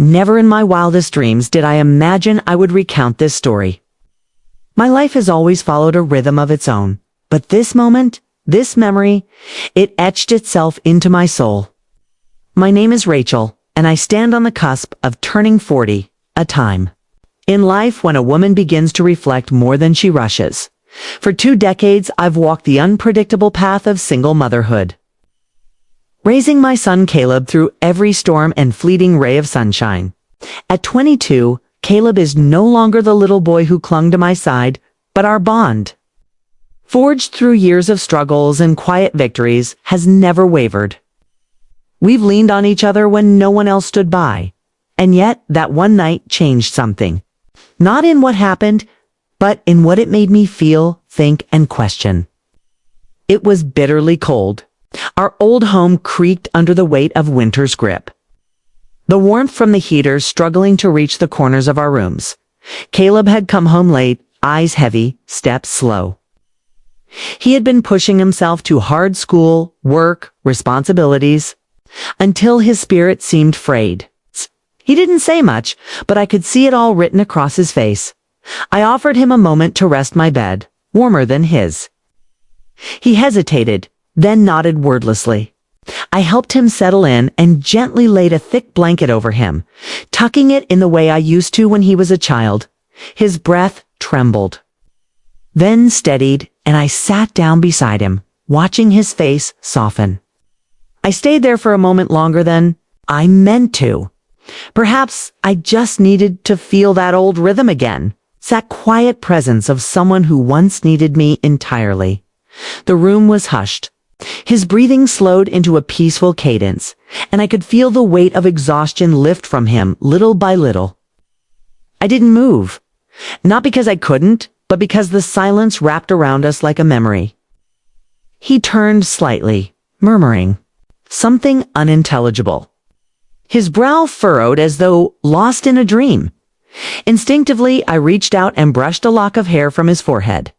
Never in my wildest dreams did I imagine I would recount this story. My life has always followed a rhythm of its own, but this moment, this memory, it etched itself into my soul. My name is Rachel, and I stand on the cusp of turning 40, a time in life when a woman begins to reflect more than she rushes. For 2 decades, I've walked the unpredictable path of single motherhood, raising my son Caleb through every storm and fleeting ray of sunshine. At 22, Caleb is no longer the little boy who clung to my side, but our bond, forged through years of struggles and quiet victories, has never wavered. We've leaned on each other when no one else stood by, and yet that one night changed something. Not in what happened, but in what it made me feel, think, and question. It was bitterly cold. Our old home creaked under the weight of winter's grip, the warmth from the heater struggling to reach the corners of our rooms. Caleb had come home late, eyes heavy, steps slow. He had been pushing himself to hard school, work, responsibilities, until his spirit seemed frayed. He didn't say much, but I could see it all written across his face. I offered him a moment to rest my bed, warmer than his. He hesitated, then nodded wordlessly. I helped him settle in and gently laid a thick blanket over him, tucking it in the way I used to when he was a child. His breath trembled, then steadied, and I sat down beside him, watching his face soften. I stayed there for a moment longer than I meant to. Perhaps I just needed to feel that old rhythm again, that quiet presence of someone who once needed me entirely. The room was hushed. His breathing slowed into a peaceful cadence, and I could feel the weight of exhaustion lift from him little by little. I didn't move, not because I couldn't, but because the silence wrapped around us like a memory. He turned slightly, murmuring something unintelligible. His brow furrowed as though lost in a dream. Instinctively, I reached out and brushed a lock of hair from his forehead.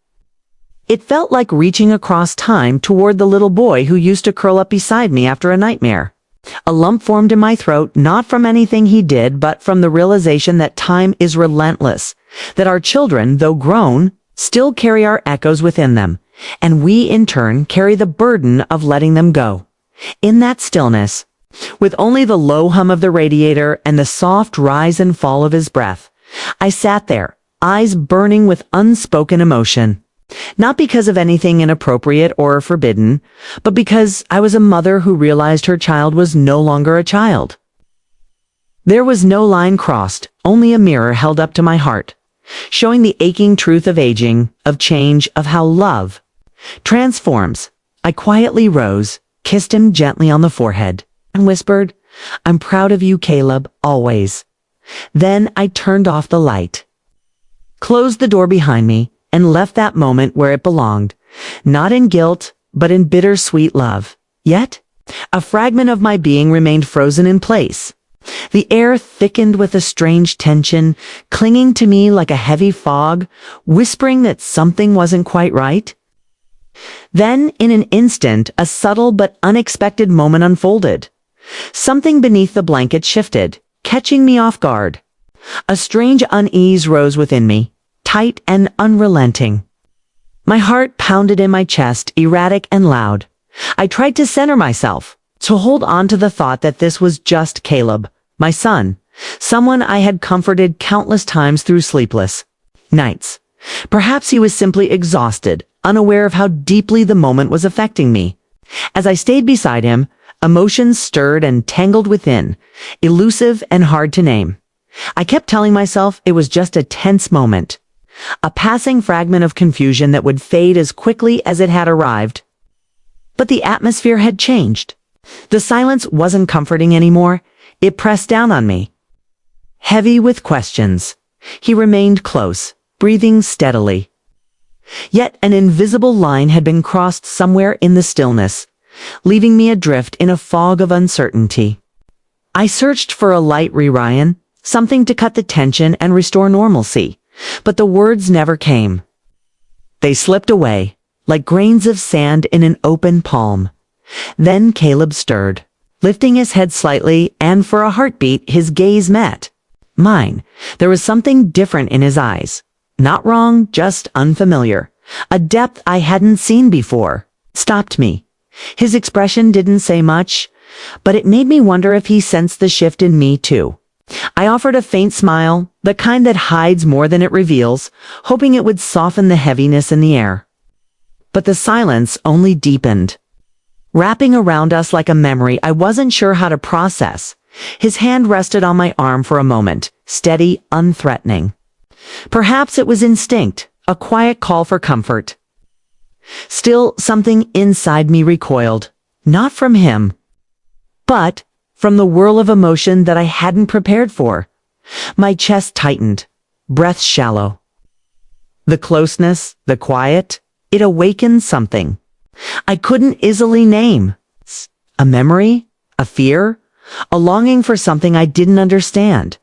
It felt like reaching across time toward the little boy who used to curl up beside me after a nightmare. A lump formed in my throat, not from anything he did, but from the realization that time is relentless, that our children, though grown, still carry our echoes within them, and we, in turn, carry the burden of letting them go. In that stillness, with only the low hum of the radiator and the soft rise and fall of his breath, I sat there, eyes burning with unspoken emotion. Not because of anything inappropriate or forbidden, but because I was a mother who realized her child was no longer a child. There was no line crossed, only a mirror held up to my heart, showing the aching truth of aging, of change, of how love transforms. I quietly rose, kissed him gently on the forehead, and whispered, "I'm proud of you, Caleb, always." Then I turned off the light, closed the door behind me, and left that moment where it belonged, not in guilt, but in bittersweet love. Yet, a fragment of my being remained frozen in place. The air thickened with a strange tension, clinging to me like a heavy fog, whispering that something wasn't quite right. Then, in an instant, a subtle but unexpected moment unfolded. Something beneath the blanket shifted, catching me off guard. A strange unease rose within me, tight and unrelenting. My heart pounded in my chest, erratic and loud. I tried to center myself, to hold on to the thought that this was just Caleb, my son, someone I had comforted countless times through sleepless nights. Perhaps he was simply exhausted, unaware of how deeply the moment was affecting me. As I stayed beside him, emotions stirred and tangled within, elusive and hard to name. I kept telling myself it was just a tense moment, a passing fragment of confusion that would fade as quickly as it had arrived. But the atmosphere had changed. The silence wasn't comforting anymore. It pressed down on me, heavy with questions. He remained close, breathing steadily. Yet an invisible line had been crossed somewhere in the stillness, leaving me adrift in a fog of uncertainty. I searched for a light Ryan, something to cut the tension and restore normalcy, but the words never came. They slipped away, like grains of sand in an open palm. Then Caleb stirred, lifting his head slightly, and for a heartbeat, his gaze met mine. There was something different in his eyes. Not wrong, just unfamiliar. A depth I hadn't seen before. Stopped me. His expression didn't say much, but it made me wonder if he sensed the shift in me too. I offered a faint smile, the kind that hides more than it reveals, hoping it would soften the heaviness in the air. But the silence only deepened, wrapping around us like a memory I wasn't sure how to process. His hand rested on my arm for a moment, steady, unthreatening. Perhaps it was instinct, a quiet call for comfort. Still, something inside me recoiled, not from him, but from the whirl of emotion that I hadn't prepared for. My chest tightened, breath shallow. The closeness, the quiet, it awakened something I couldn't easily name. A memory? A fear? A longing for something I didn't understand,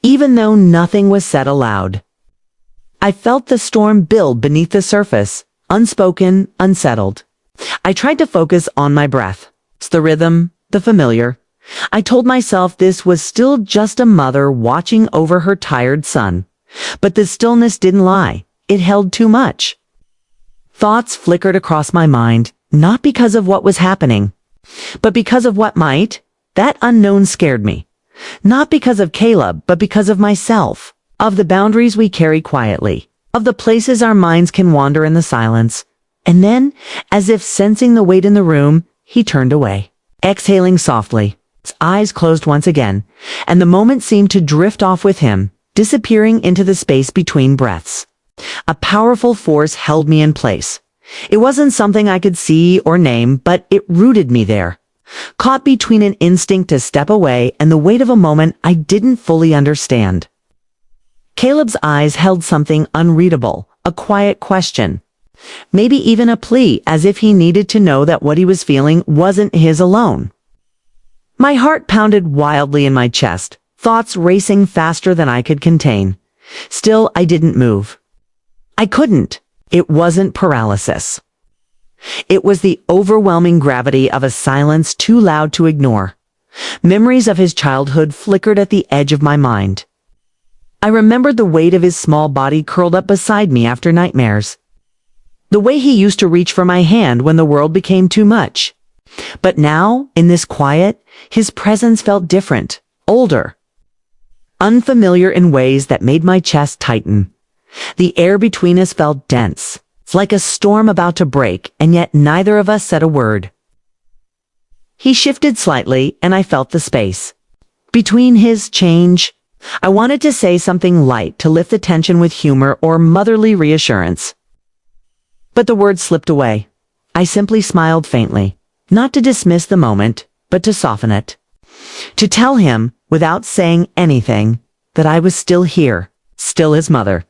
even though nothing was said aloud. I felt the storm build beneath the surface, unspoken, unsettled. I tried to focus on my breath, the rhythm, the familiar. I told myself this was still just a mother watching over her tired son. But the stillness didn't lie. It held too much. Thoughts flickered across my mind, not because of what was happening, but because of what might. That unknown scared me. Not because of Caleb, but because of myself, of the boundaries we carry quietly, of the places our minds can wander in the silence. And then, as if sensing the weight in the room, he turned away, exhaling softly. His eyes closed once again, and the moment seemed to drift off with him, disappearing into the space between breaths. A powerful force held me in place. It wasn't something I could see or name, but it rooted me there, caught between an instinct to step away and the weight of a moment I didn't fully understand. Caleb's eyes held something unreadable, a quiet question, maybe even a plea, as if he needed to know that what he was feeling wasn't his alone. My heart pounded wildly in my chest, thoughts racing faster than I could contain. Still, I didn't move. I couldn't. It wasn't paralysis. It was the overwhelming gravity of a silence too loud to ignore. Memories of his childhood flickered at the edge of my mind. I remembered the weight of his small body curled up beside me after nightmares. The way he used to reach for my hand when the world became too much. But now, in this quiet, his presence felt different, older, unfamiliar in ways that made my chest tighten. The air between us felt dense, like a storm about to break, and yet neither of us said a word. He shifted slightly, and I felt the space between his change. I wanted to say something light to lift the tension with humor or motherly reassurance. But the words slipped away. I simply smiled faintly, not to dismiss the moment, but to soften it. To tell him, without saying anything, that I was still here, still his mother,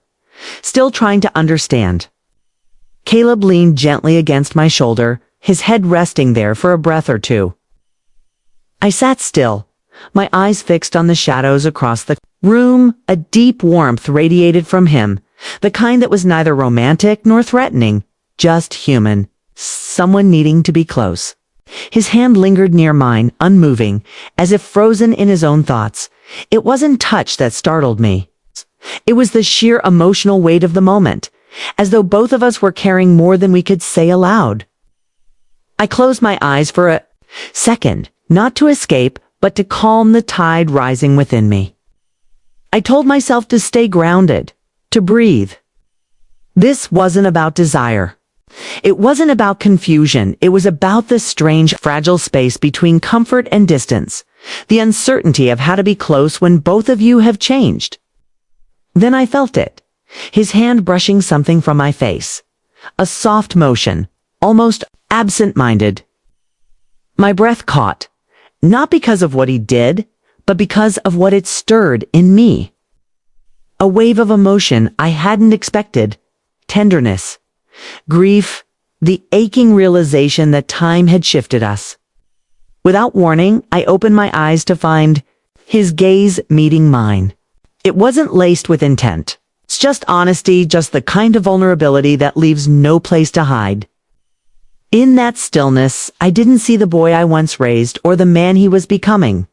still trying to understand. Caleb leaned gently against my shoulder, his head resting there for a breath or two. I sat still, my eyes fixed on the shadows across the room. A deep warmth radiated from him, the kind that was neither romantic nor threatening, just human, someone needing to be close. His hand lingered near mine, unmoving, as if frozen in his own thoughts. It wasn't touch that startled me. It was the sheer emotional weight of the moment, as though both of us were carrying more than we could say aloud. I closed my eyes for a second, not to escape, but to calm the tide rising within me. I told myself to stay grounded, to breathe. This wasn't about desire. It wasn't about confusion. It was about the strange, fragile space between comfort and distance, the uncertainty of how to be close when both of you have changed. Then I felt it, his hand brushing something from my face. A soft motion, almost absent-minded. My breath caught, not because of what he did, but because of what it stirred in me. A wave of emotion I hadn't expected. Tenderness, grief, the aching realization that time had shifted us. Without warning, I opened my eyes to find his gaze meeting mine. It wasn't laced with intent. It's just honesty, just the kind of vulnerability that leaves no place to hide. In that stillness, I didn't see the boy I once raised or the man he was becoming.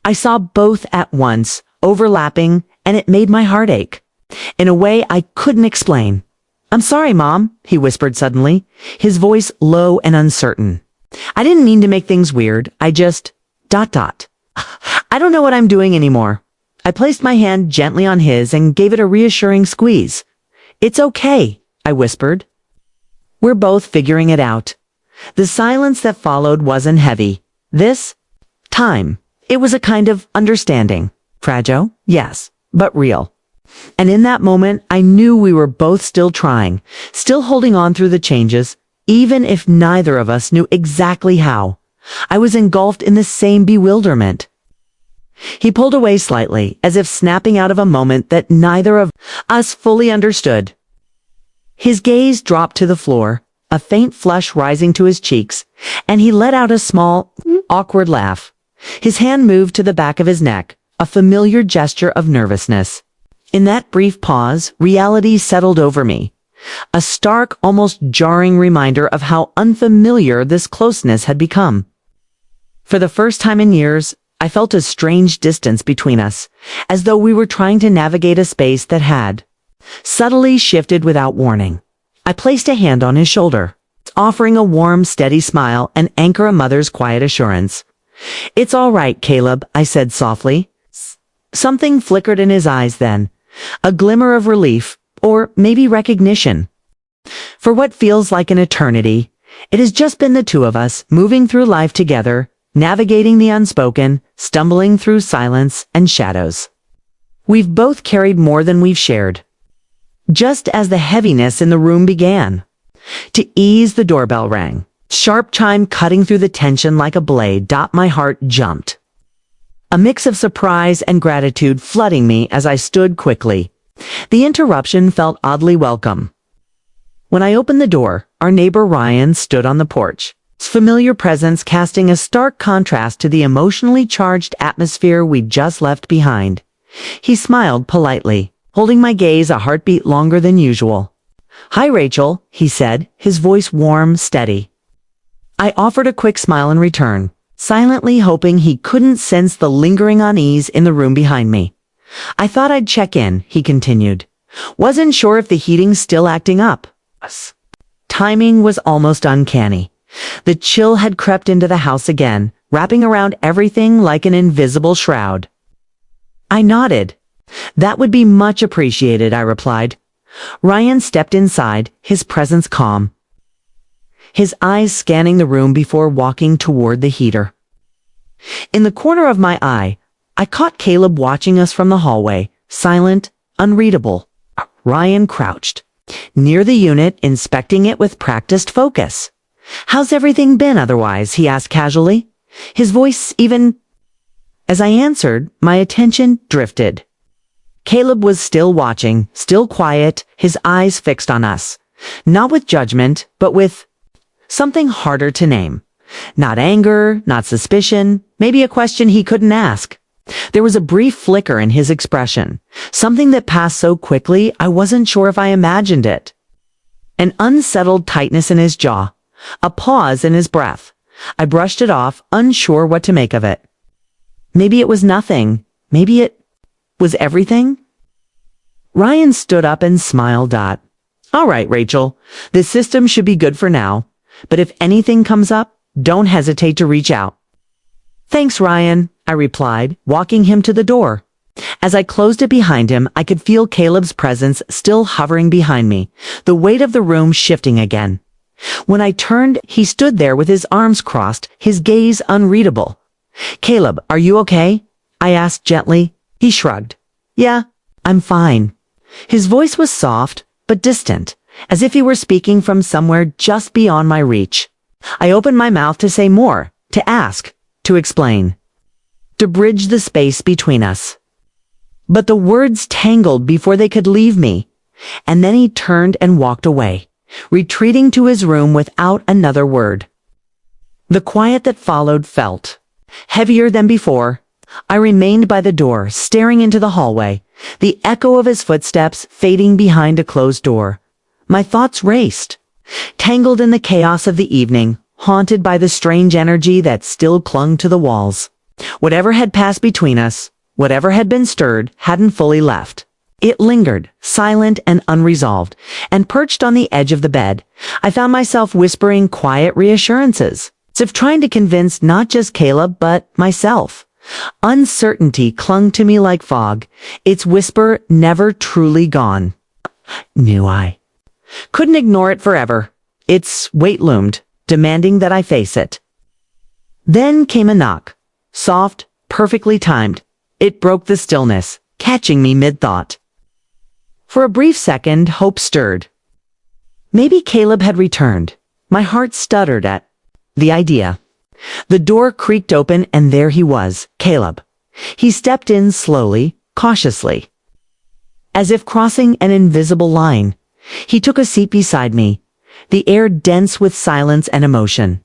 I saw both at once, overlapping, and it made my heart ache. In a way I couldn't explain. "I'm sorry, Mom," he whispered suddenly, his voice low and uncertain. "I didn't mean to make things weird. I just... ... I don't know what I'm doing anymore." I placed my hand gently on his and gave it a reassuring squeeze. "It's okay," I whispered. "We're both figuring it out." The silence that followed wasn't heavy. This time, it was a kind of understanding. Fragile, yes, but real. And in that moment, I knew we were both still trying, still holding on through the changes, even if neither of us knew exactly how. I was engulfed in the same bewilderment. He pulled away slightly, as if snapping out of a moment that neither of us fully understood. His gaze dropped to the floor, a faint flush rising to his cheeks, and he let out a small, awkward laugh. His hand moved to the back of his neck, a familiar gesture of nervousness. In that brief pause, reality settled over me. A stark, almost jarring reminder of how unfamiliar this closeness had become. For the first time in years, I felt a strange distance between us, as though we were trying to navigate a space that had subtly shifted without warning. I placed a hand on his shoulder, offering a warm, steady smile and anchor a mother's quiet assurance. "It's all right, Caleb," I said softly. Something flickered in his eyes then, a glimmer of relief, or maybe recognition. For what feels like an eternity, it has just been the two of us, moving through life together, navigating the unspoken, stumbling through silence and shadows. We've both carried more than we've shared. Just as the heaviness in the room began. To ease, the doorbell rang. Sharp chime cutting through the tension like a blade. My heart jumped. A mix of surprise and gratitude flooding me as I stood quickly. The interruption felt oddly welcome. When I opened the door, our neighbor Ryan stood on the porch, his familiar presence casting a stark contrast to the emotionally charged atmosphere we'd just left behind. He smiled politely, holding my gaze a heartbeat longer than usual. "Hi, Rachel," he said, his voice warm, steady. I offered a quick smile in return, silently hoping he couldn't sense the lingering unease in the room behind me. "I thought I'd check in," he continued. "Wasn't sure if the heating's still acting up." Timing was almost uncanny. The chill had crept into the house again, wrapping around everything like an invisible shroud. I nodded. "That would be much appreciated," I replied. Ryan stepped inside, his presence calm, his eyes scanning the room before walking toward the heater. In the corner of my eye, I caught Caleb watching us from the hallway, silent, unreadable. Ryan crouched near the unit, inspecting it with practiced focus. "How's everything been otherwise?" he asked casually, his voice even. As I answered, my attention drifted. Caleb was still watching, still quiet, his eyes fixed on us. Not with judgment, but with something harder to name. Not anger, not suspicion, maybe a question he couldn't ask. There was a brief flicker in his expression, something that passed so quickly I wasn't sure if I imagined it. An unsettled tightness in his jaw, a pause in his breath. I brushed it off, unsure what to make of it. Maybe it was nothing. Maybe it was everything? Ryan stood up and smiled. "All right, Rachel, this system should be good for now, but if anything comes up, don't hesitate to reach out." "Thanks, Ryan," I replied, walking him to the door. As I closed it behind him, I could feel Caleb's presence still hovering behind me, the weight of the room shifting again. When I turned, he stood there with his arms crossed, his gaze unreadable. "Caleb, are you okay?" I asked gently. He shrugged. "Yeah, I'm fine." His voice was soft, but distant, as if he were speaking from somewhere just beyond my reach. I opened my mouth to say more, to ask, to explain, to bridge the space between us. But the words tangled before they could leave me, and then he turned and walked away, retreating to his room without another word. The quiet that followed felt heavier than before. I remained by the door, staring into the hallway, the echo of his footsteps fading behind a closed door. My thoughts raced. tangled in the chaos of the evening, haunted by the strange energy that still clung to the walls. Whatever had passed between us, whatever had been stirred, hadn't fully left. It lingered, silent and unresolved, and perched on the edge of the bed, I found myself whispering quiet reassurances, as if trying to convince not just Caleb, but myself. Uncertainty clung to me like fog, its whisper never truly gone. Knew I couldn't ignore it forever. Its weight loomed, demanding that I face it. Then came a knock. Soft, perfectly timed. It broke the stillness, catching me mid-thought. For a brief second, hope stirred. Maybe Caleb had returned. My heart stuttered at the idea. The door creaked open and there he was, Caleb. He stepped in slowly, cautiously. As if crossing an invisible line, he took a seat beside me, the air dense with silence and emotion.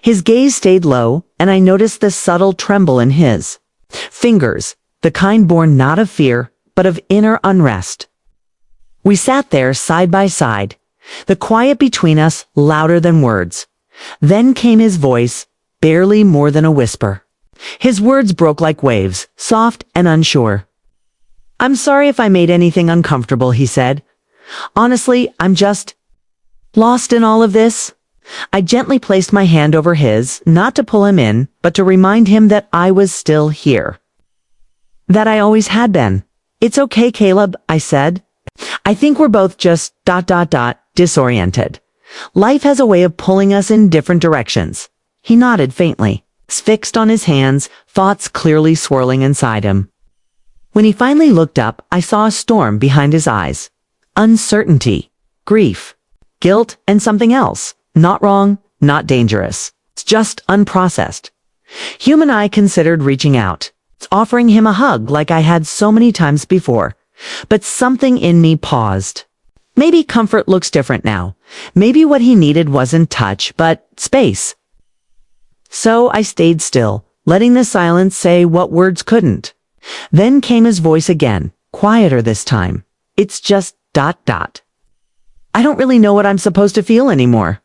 His gaze stayed low, and I noticed the subtle tremble in his fingers, the kind born not of fear, but of inner unrest. We sat there side by side, the quiet between us louder than words. Then came his voice, barely more than a whisper. His words broke like waves, soft and unsure. "I'm sorry if I made anything uncomfortable," he said. "Honestly, I'm just lost in all of this." I gently placed my hand over his, not to pull him in, but to remind him that I was still here. That I always had been. "It's okay, Caleb," I said. "I think we're both just ... disoriented. Life has a way of pulling us in different directions." He nodded faintly, fixed on his hands, thoughts clearly swirling inside him. When he finally looked up, I saw a storm behind his eyes. Uncertainty, grief, guilt, and something else. Not wrong, not dangerous. It's just unprocessed. Hume and I considered reaching out, offering him a hug like I had so many times before. But something in me paused. Maybe comfort looks different now. Maybe what he needed wasn't touch, but space. So I stayed still, letting the silence say what words couldn't. Then came his voice again, quieter this time. "It's just ... I don't really know what I'm supposed to feel anymore."